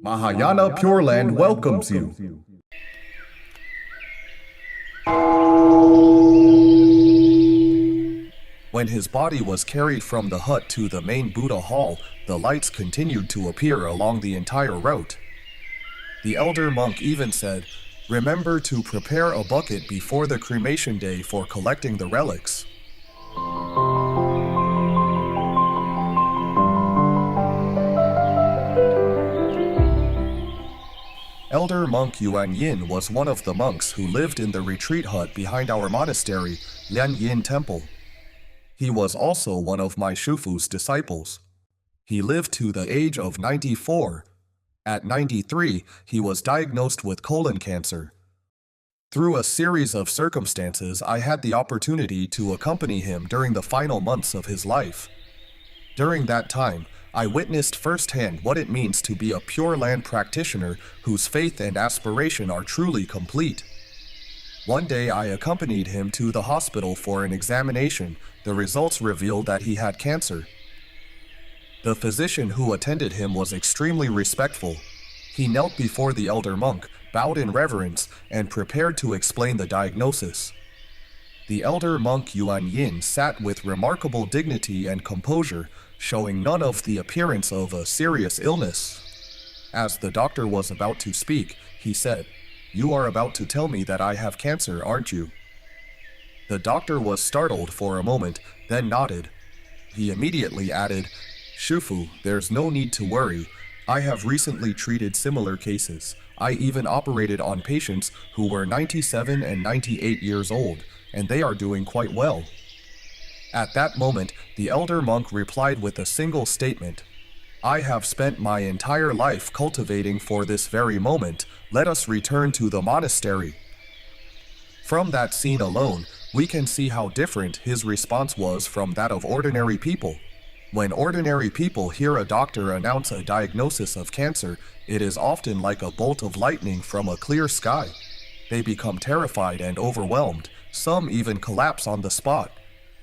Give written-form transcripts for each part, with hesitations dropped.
Mahayana Pure Land welcomes you. When his body was carried from the hut to the main Buddha hall, the lights continued to appear along the entire route. The elder monk even said, "Remember to prepare a bucket before the cremation day for collecting the relics." Elder Monk Yuan Yin was one of the monks who lived in the retreat hut behind our monastery, Land Yin Temple. He was also one of my Shufu's disciples. He lived to the age of 94. At 93, he was diagnosed with colon cancer. Through a series of circumstances, I had the opportunity to accompany him during the final months of his life. During that time, I witnessed firsthand what it means to be a Pure Land practitioner whose faith and aspiration are truly complete. One day I accompanied him to the hospital for an examination. The results revealed that he had cancer. The physician who attended him was extremely respectful. He knelt before the elder monk, bowed in reverence, and prepared to explain the diagnosis. The elder monk Yuan Yin sat with remarkable dignity and composure, showing none of the appearance of a serious illness. As the doctor was about to speak, he said, "You are about to tell me that I have cancer, aren't you?" The doctor was startled for a moment, then nodded. He immediately added, "Shufu, there's no need to worry. I have recently treated similar cases. I even operated on patients who were 97 and 98 years old, and they are doing quite well." At that moment, the elder monk replied with a single statement, "I have spent my entire life cultivating for this very moment. Let us return to the monastery." From that scene alone, we can see how different his response was from that of ordinary people. When ordinary people hear a doctor announce a diagnosis of cancer, it is often like a bolt of lightning from a clear sky. They become terrified and overwhelmed. Some even collapse on the spot.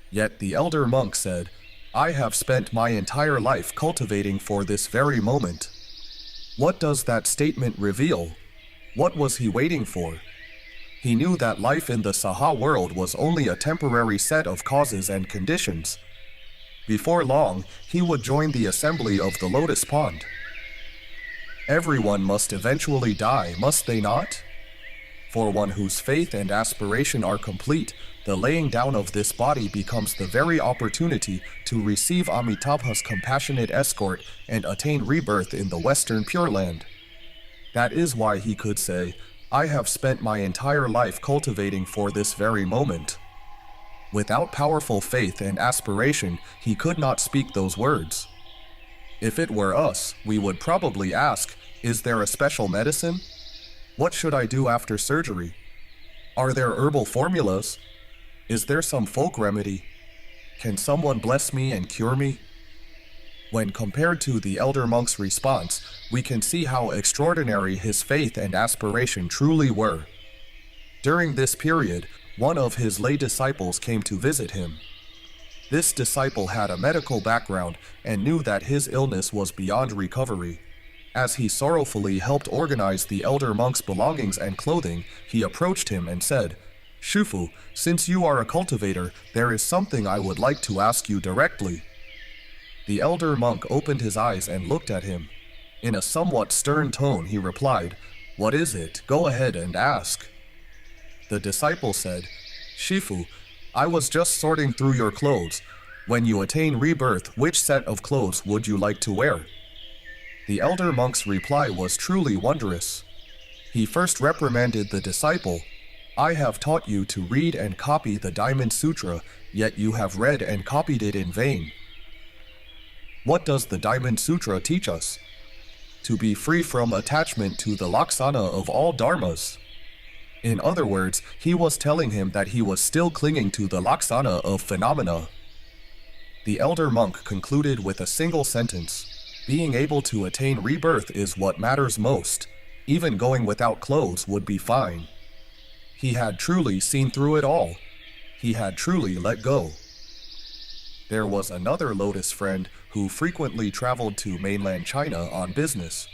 Yet the elder monk said, "I have spent my entire life cultivating for this very moment." What does that statement reveal? What was he waiting for? He knew that life in the Saha world was only a temporary set of causes and conditions. Before long, he would join the assembly of the Lotus Pond. Everyone must eventually die, must they not? For one whose faith and aspiration are complete, the laying down of this body becomes the very opportunity to receive Amitabha's compassionate escort and attain rebirth in the Western Pure Land. That is why he could say, "I have spent my entire life cultivating for this very moment." Without powerful faith and aspiration, he could not speak those words. If it were us, we would probably ask, "Is there a special medicine? What should I do after surgery? Are there herbal formulas? Is there some folk remedy? Can someone bless me and cure me?" When compared to the elder monk's response, we can see how extraordinary his faith and aspiration truly were. During this period, one of his lay disciples came to visit him. This disciple had a medical background and knew that his illness was beyond recovery. As he sorrowfully helped organize the elder monk's belongings and clothing, he approached him and said, "Shufu, since you are a cultivator, there is something I would like to ask you directly." The elder monk opened his eyes and looked at him. In a somewhat stern tone, he replied, "What is it? Go ahead and ask." The disciple said, "Shifu, I was just sorting through your clothes. When you attain rebirth, which set of clothes would you like to wear?" The elder monk's reply was truly wondrous. He first reprimanded the disciple. "I have taught you to read and copy the Diamond Sutra, yet you have read and copied it in vain. What does the Diamond Sutra teach us? To be free from attachment to the laksana of all dharmas." In other words, he was telling him that he was still clinging to the laksana of phenomena. The elder monk concluded with a single sentence, "Being able to attain rebirth is what matters most. Even going without clothes would be fine." He had truly seen through it all. He had truly let go. There was another Lotus friend who frequently traveled to mainland China on business.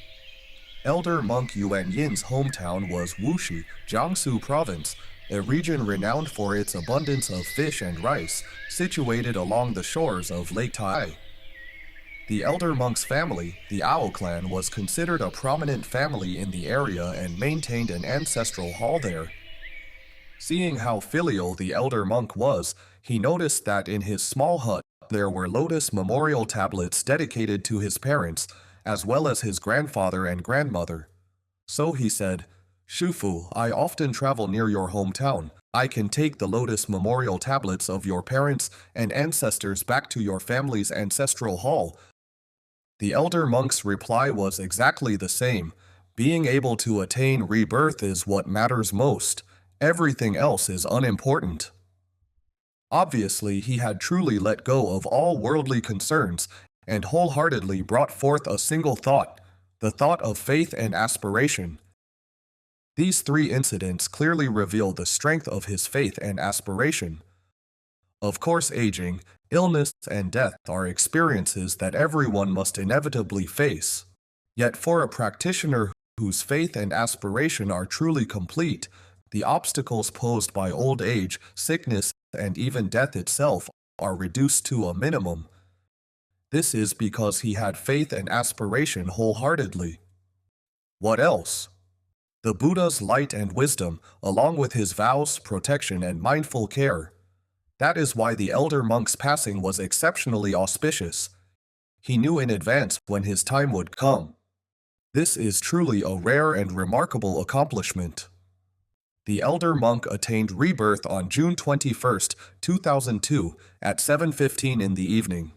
Elder Monk Yuan Yin's hometown was Wuxi, Jiangsu Province, a region renowned for its abundance of fish and rice, situated along the shores of Lake Tai. The elder monk's family, the Ao clan, was considered a prominent family in the area and maintained an ancestral hall there. Seeing how filial the elder monk was, he noticed that in his small hut there were lotus memorial tablets dedicated to his parents, as well as his grandfather and grandmother. So he said, "Shufu, I often travel near your hometown. I can take the lotus memorial tablets of your parents and ancestors back to your family's ancestral hall." The elder monk's reply was exactly the same. Being able to attain rebirth is what matters most. Everything else is unimportant. Obviously, he had truly let go of all worldly concerns and wholeheartedly brought forth a single thought, the thought of faith and aspiration. These three incidents clearly reveal the strength of his faith and aspiration. Of course, aging, illness, and death are experiences that everyone must inevitably face. Yet for a practitioner whose faith and aspiration are truly complete, the obstacles posed by old age, sickness, and even death itself are reduced to a minimum. This is because he had faith and aspiration wholeheartedly. What else? The Buddha's light and wisdom, along with his vows, protection, and mindful care. That is why the elder monk's passing was exceptionally auspicious. He knew in advance when his time would come. This is truly a rare and remarkable accomplishment. The elder monk attained rebirth on June 21, 2002, at 7:15 in the evening.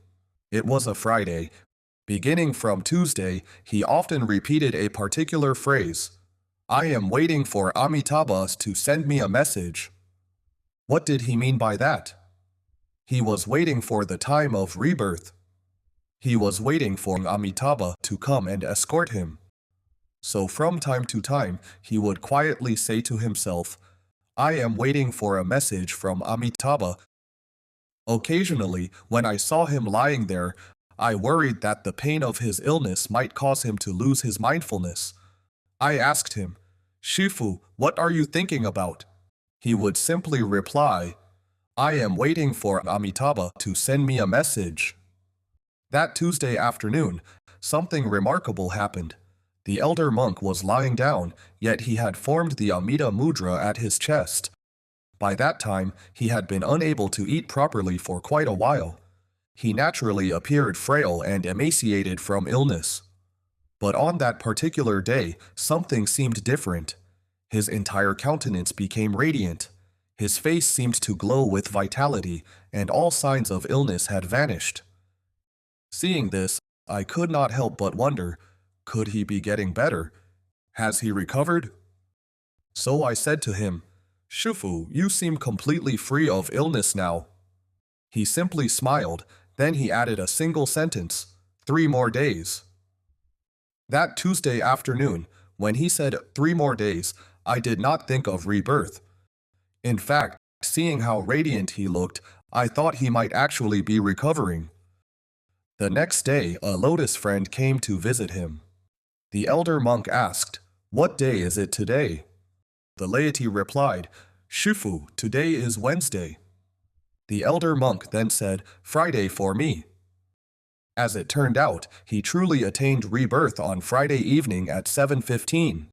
It was a Friday. Beginning from Tuesday, he often repeated a particular phrase. "I am waiting for Amitabha to send me a message." What did he mean by that? He was waiting for the time of rebirth. He was waiting for Amitabha to come and escort him. So from time to time, he would quietly say to himself, "I am waiting for a message from Amitabha." Occasionally, when I saw him lying there, I worried that the pain of his illness might cause him to lose his mindfulness. I asked him, "Shifu, what are you thinking about?" He would simply reply, "I am waiting for Amitabha to send me a message." That Tuesday afternoon, something remarkable happened. The elder monk was lying down, yet he had formed the Amida Mudra at his chest. By that time, he had been unable to eat properly for quite a while. He naturally appeared frail and emaciated from illness. But on that particular day, something seemed different. His entire countenance became radiant. His face seemed to glow with vitality, and all signs of illness had vanished. Seeing this, I could not help but wonder, could he be getting better? Has he recovered? So I said to him, "Shufu, you seem completely free of illness now." He simply smiled, then he added a single sentence, "3 more days." That Tuesday afternoon, when he said 3 more days, I did not think of rebirth. In fact, seeing how radiant he looked, I thought he might actually be recovering. The next day, a lotus friend came to visit him. The elder monk asked, "What day is it today?" The laity replied, "Shifu, today is Wednesday." The elder monk then said, "Friday for me." As it turned out, he truly attained rebirth on Friday evening at 7:15.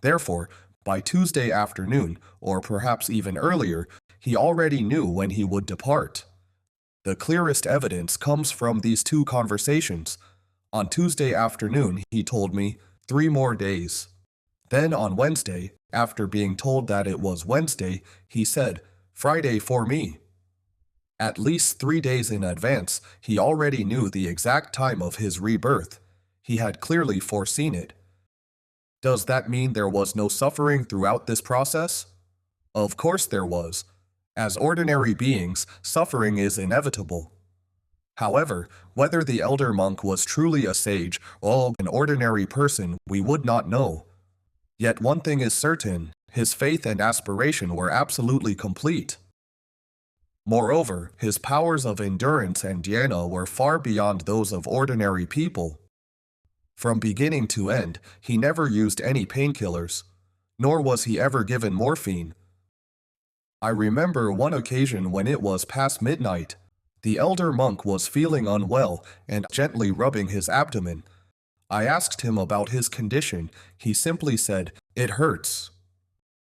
Therefore, by Tuesday afternoon, or perhaps even earlier, he already knew when he would depart. The clearest evidence comes from these 2 conversations. On Tuesday afternoon, he told me, 3 more days. Then on Wednesday, after being told that it was Wednesday, he said, "Friday for me." At least 3 days in advance, he already knew the exact time of his rebirth. He had clearly foreseen it. Does that mean there was no suffering throughout this process? Of course there was. As ordinary beings, suffering is inevitable. However, whether the elder monk was truly a sage or an ordinary person, we would not know. Yet one thing is certain, his faith and aspiration were absolutely complete. Moreover, his powers of endurance and dhyana were far beyond those of ordinary people. From beginning to end, he never used any painkillers, nor was he ever given morphine. I remember one occasion when it was past midnight. The elder monk was feeling unwell and gently rubbing his abdomen. I asked him about his condition. He simply said, "It hurts."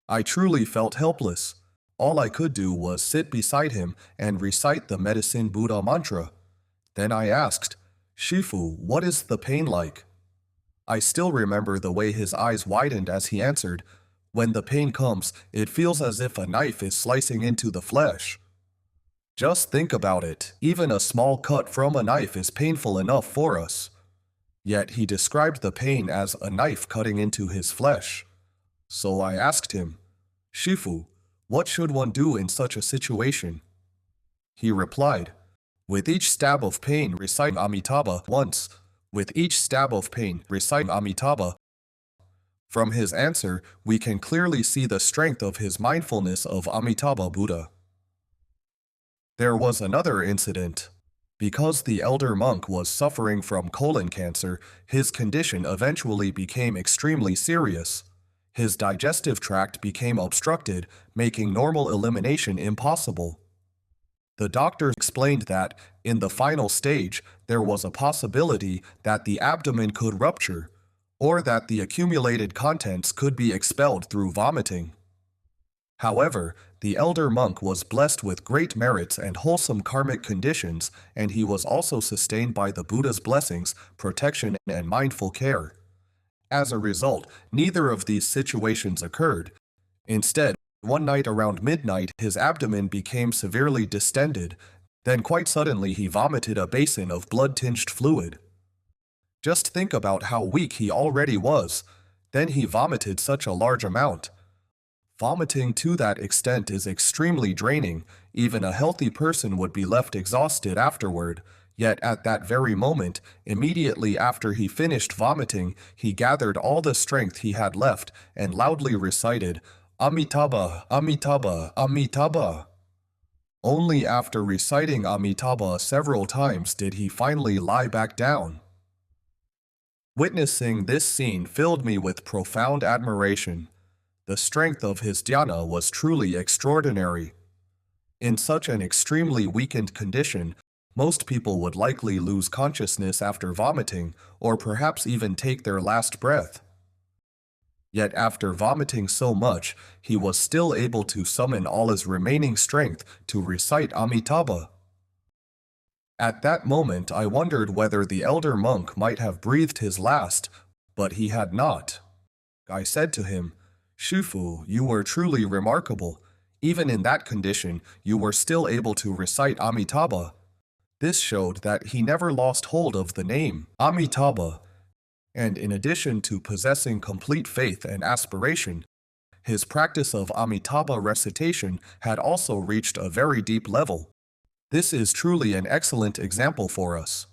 I truly felt helpless. All I could do was sit beside him and recite the medicine Buddha mantra. Then I asked, "Shifu, what is the pain like?" I still remember the way his eyes widened as he answered, "When the pain comes, it feels as if a knife is slicing into the flesh." Just think about it. Even a small cut from a knife is painful enough for us. Yet he described the pain as a knife cutting into his flesh. So I asked him, "Shifu, what should one do in such a situation?" He replied, "With each stab of pain, recite Amitabha once. With each stab of pain, recite Amitabha." From his answer, we can clearly see the strength of his mindfulness of Amitabha Buddha. There was another incident. Because the elder monk was suffering from colon cancer, his condition eventually became extremely serious. His digestive tract became obstructed, making normal elimination impossible. The doctor explained that, in the final stage, there was a possibility that the abdomen could rupture, or that the accumulated contents could be expelled through vomiting. However, the elder monk was blessed with great merits and wholesome karmic conditions, and he was also sustained by the Buddha's blessings, protection, and mindful care. As a result, neither of these situations occurred. Instead, one night around midnight, his abdomen became severely distended. Then quite suddenly he vomited a basin of blood-tinged fluid. Just think about how weak he already was. Then he vomited such a large amount. Vomiting to that extent is extremely draining. Even a healthy person would be left exhausted afterward. Yet at that very moment, immediately after he finished vomiting, he gathered all the strength he had left and loudly recited, "Amitabha, Amitabha, Amitabha." Only after reciting Amitabha several times did he finally lie back down. Witnessing this scene filled me with profound admiration. The strength of his dhyana was truly extraordinary. In such an extremely weakened condition, most people would likely lose consciousness after vomiting, or perhaps even take their last breath. Yet after vomiting so much, he was still able to summon all his remaining strength to recite Amitabha. At that moment I wondered whether the elder monk might have breathed his last, but he had not. I said to him, "Shifu, you were truly remarkable. Even in that condition, you were still able to recite Amitabha." This showed that he never lost hold of the name Amitabha, and in addition to possessing complete faith and aspiration, his practice of Amitabha recitation had also reached a very deep level. This is truly an excellent example for us.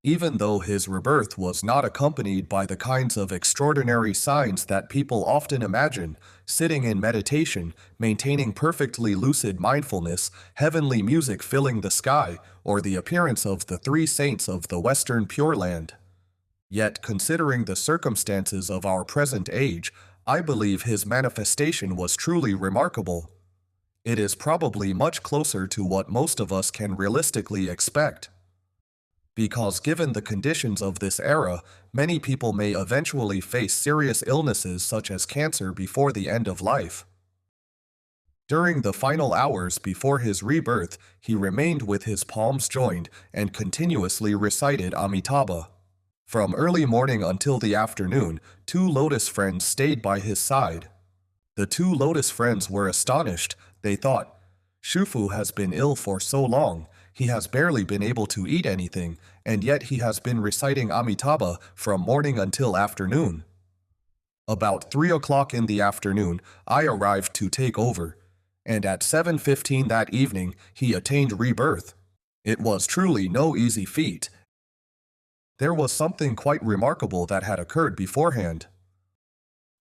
Even though his rebirth was not accompanied by the kinds of extraordinary signs that people often imagine, sitting in meditation, maintaining perfectly lucid mindfulness, heavenly music filling the sky, or the appearance of the three saints of the Western Pure Land. Yet, considering the circumstances of our present age, I believe his manifestation was truly remarkable. It is probably much closer to what most of us can realistically expect. Because given the conditions of this era, many people may eventually face serious illnesses such as cancer before the end of life. During the final hours before his rebirth, he remained with his palms joined and continuously recited Amitabha. From early morning until the afternoon, 2 lotus friends stayed by his side. The 2 lotus friends were astonished. They thought, "Shifu has been ill for so long. He has barely been able to eat anything, and yet he has been reciting Amitabha from morning until afternoon." About 3 o'clock in the afternoon, I arrived to take over, and at 7:15 that evening, he attained rebirth. It was truly no easy feat. There was something quite remarkable that had occurred beforehand.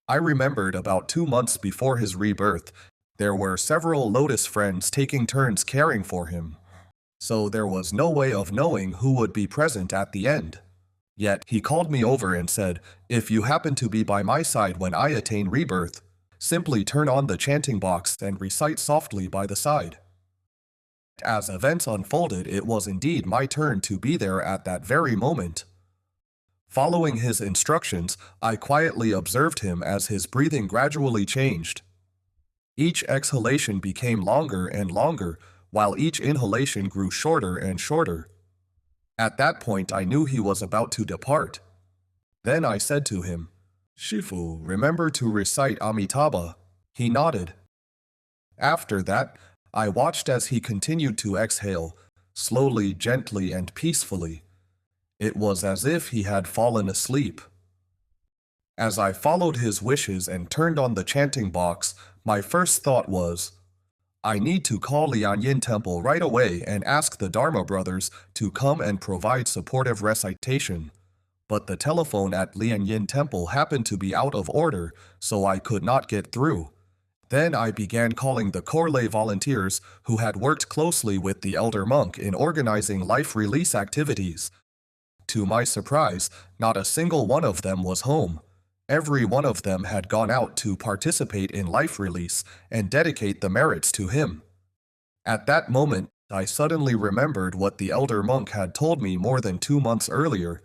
I remembered about 2 months before his rebirth, there were several lotus friends taking turns caring for him. So there was no way of knowing who would be present at the end. Yet he called me over and said, "If you happen to be by my side when I attain rebirth, simply turn on the chanting box and recite softly by the side." As events unfolded, it was indeed my turn to be there at that very moment. Following his instructions, I quietly observed him as his breathing gradually changed. Each exhalation became longer and longer, while each inhalation grew shorter and shorter. At that point, I knew he was about to depart. Then I said to him, "Shifu, remember to recite Amitabha." He nodded. After that, I watched as he continued to exhale, slowly, gently, and peacefully. It was as if he had fallen asleep. As I followed his wishes and turned on the chanting box, my first thought was, I need to call Lian Yin Temple right away and ask the Dharma brothers to come and provide supportive recitation. But the telephone at Lian Yin Temple happened to be out of order, so I could not get through. Then I began calling the core lay volunteers who had worked closely with the elder monk in organizing life release activities. To my surprise, not a single one of them was home. Every one of them had gone out to participate in life release and dedicate the merits to him. At that moment, I suddenly remembered what the elder monk had told me more than 2 months earlier.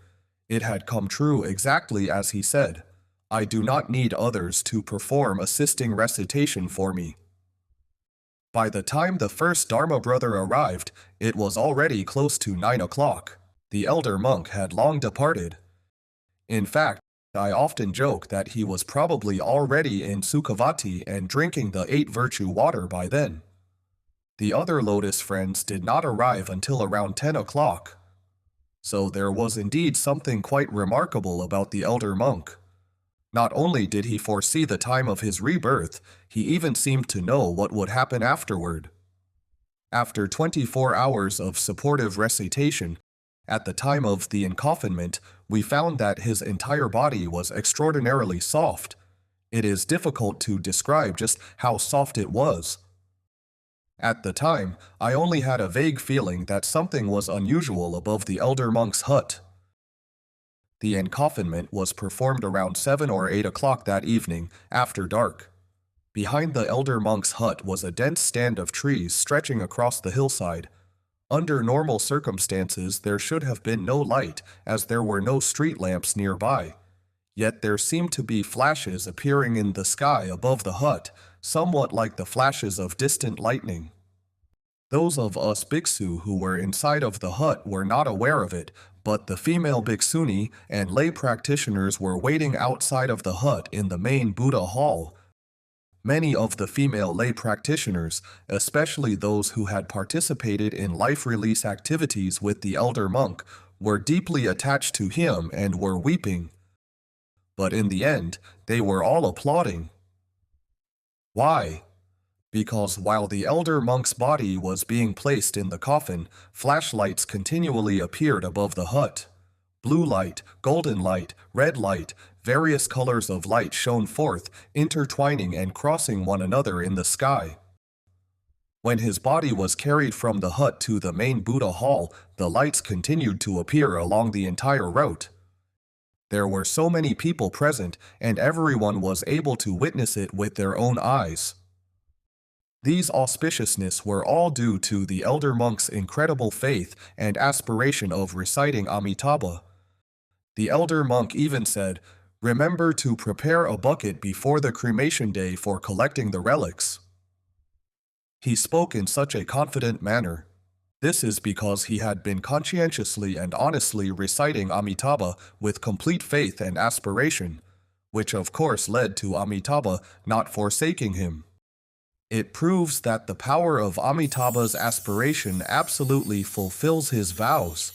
It had come true exactly as he said. I do not need others to perform assisting recitation for me. By the time the first Dharma brother arrived, it was already close to 9 o'clock. The elder monk had long departed. In fact, I often joke that he was probably already in Sukhavati and drinking the 8-virtue water by then. The other Lotus friends did not arrive until around 10 o'clock. So there was indeed something quite remarkable about the elder monk. Not only did he foresee the time of his rebirth, he even seemed to know what would happen afterward. After 24 hours of supportive recitation, at the time of the encoffinment, we found that his entire body was extraordinarily soft. It is difficult to describe just how soft it was. At the time, I only had a vague feeling that something was unusual above the elder monk's hut. The encoffinment was performed around 7 or 8 o'clock that evening, after dark. Behind the elder monk's hut was a dense stand of trees stretching across the hillside. Under normal circumstances, there should have been no light, as there were no street lamps nearby. Yet there seemed to be flashes appearing in the sky above the hut, somewhat like the flashes of distant lightning. Those of us bhiksu who were inside of the hut were not aware of it, but the female bhikshuni and lay practitioners were waiting outside of the hut in the main Buddha hall. Many of the female lay practitioners, especially those who had participated in life release activities with the elder monk, were deeply attached to him and were weeping. But in the end, they were all applauding. Why? Because while the elder monk's body was being placed in the coffin, flashlights continually appeared above the hut. Blue light, golden light, red light, various colors of light shone forth, intertwining and crossing one another in the sky. When his body was carried from the hut to the main Buddha hall, the lights continued to appear along the entire route. There were so many people present, and everyone was able to witness it with their own eyes. These auspiciousness were all due to the elder monk's incredible faith and aspiration of reciting Amitabha. The elder monk even said, "Remember to prepare a bucket before the cremation day for collecting the relics." He spoke in such a confident manner. This is because he had been conscientiously and honestly reciting Amitabha with complete faith and aspiration, which of course led to Amitabha not forsaking him. It proves that the power of Amitabha's aspiration absolutely fulfills his vows.